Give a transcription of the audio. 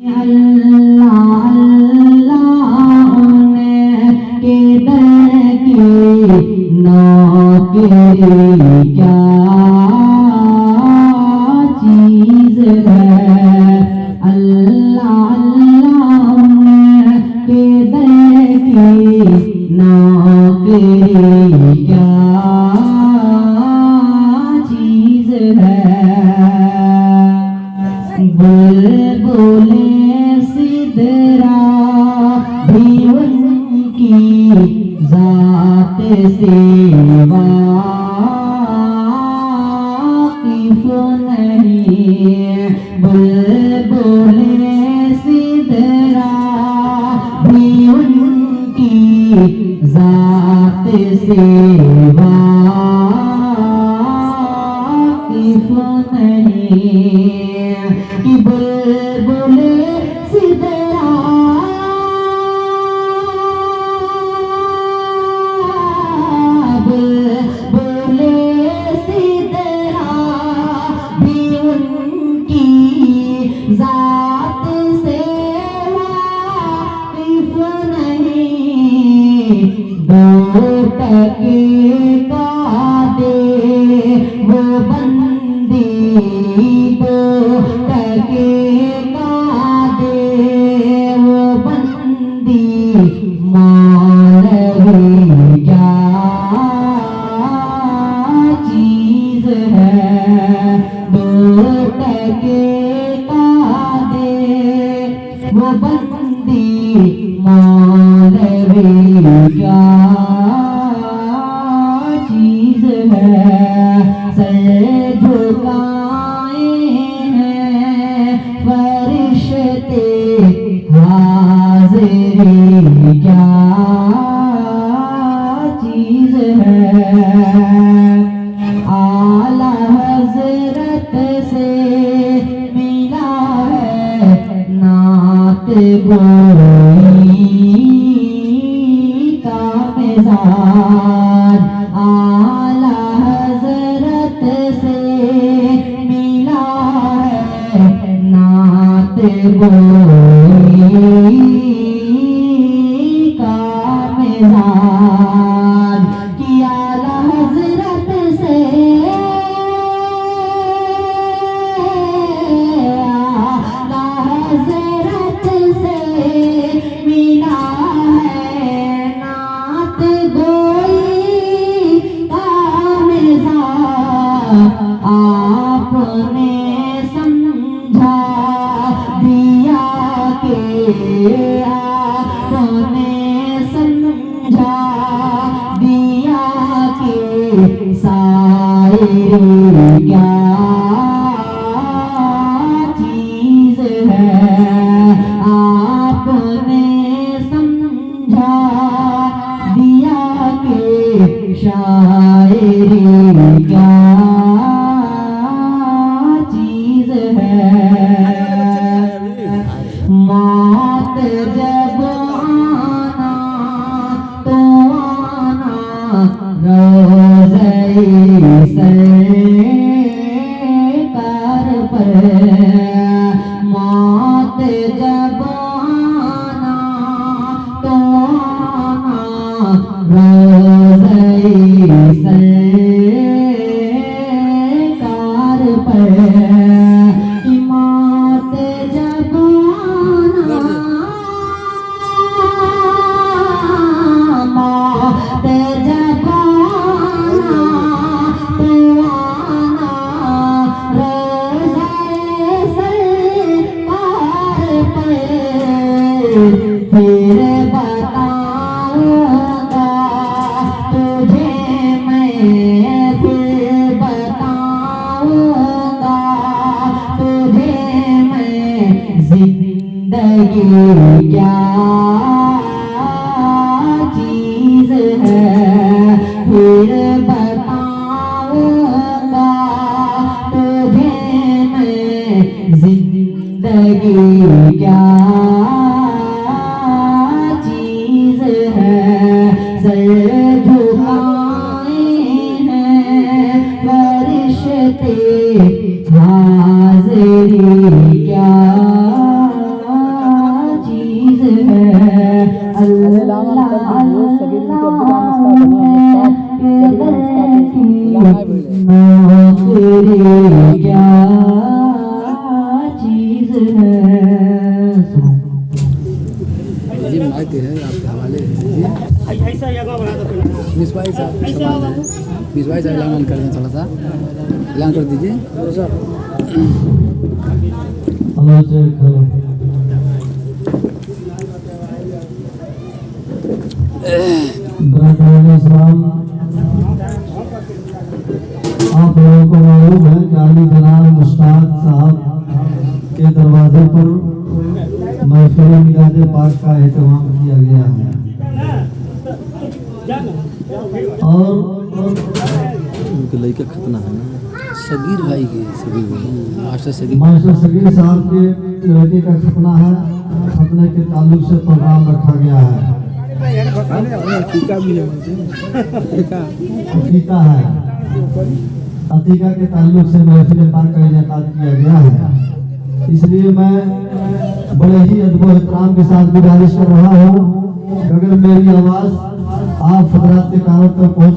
अल्लाह अल्लाह उनके दर की नौकरी क्या चीज है। अल्लाह अल्लाह उनके दर की नौकरी क्या चीज है। बुलबुले सिदरा भी उनकी जात से वाकिफ नहीं। बुलबुले सिदरा भी उनकी जात से वाकिफ नहीं। कि बुलबुले सिदरा बुलबुले सिदरा भी उनकी जात से वाकिफ नहीं। दो टके का दे वो बंदी दो टके का दे वो बंदी मौलवी क्या चीज है। दो टके का दे वो बंदी मौलवी क्या चीज है। सर झुकाए हैं फरिश्ते हाज़िरी क्या चीज है। आला हज़रत से मिला है नात गोई का मिजाज। आला हज़रत से मिला है नात गोई का मिजाज। कि आला हज़रत से आला हज़रत से मिला है नात गोई का मिजाज। आपने समझा दिया के आपने समझा दिया के शायरी क्या चीज है। आपने समझा दिया के शायरी क्या चीज है। मौत जब आना तो आना रोज़े सरकार पर। मौत जब आना तो आना रोज़े सरकार पर। कि मौत जब मौत जब आना तो आना रोज़े सरकार पर। फिर बताऊंगा तुझे मैं फिर बताऊंगा तुझे मैं जिंदगी क्या चीज है। फिर बताऊंगा तुझे मैं जिंदगी क्या चीज है। सर झुकाए हैं फरिश्ते हाज़िरी क्या भाई साहब ऐलान कर दें, थोड़ा सा ऐलान कर दीजिए। आप लोगों को मालूम है कि अली जनाब मुश्ताक साहब के दरवाजे पर महफिल मिलाद पाक का एहतमाम किया गया है और उनके लड़के खतना है ना, सगीर भाई के मास्टर सगीर मास्टर सगीर साहब के लड़के का खतना है। खतने के ताल्लुक से प्रोग्राम रखा गया है। टीका भी है, अतीका है, अतीका के ताल्लुक से महफिल पाक का इनेकाद किया गया है। इसलिए मैं बड़े ही अदब एहतराम के साथ गुजारिश कर रहा हूँ, अगर मेरी आवाज़ आप हजरात के कानों तक पहुँच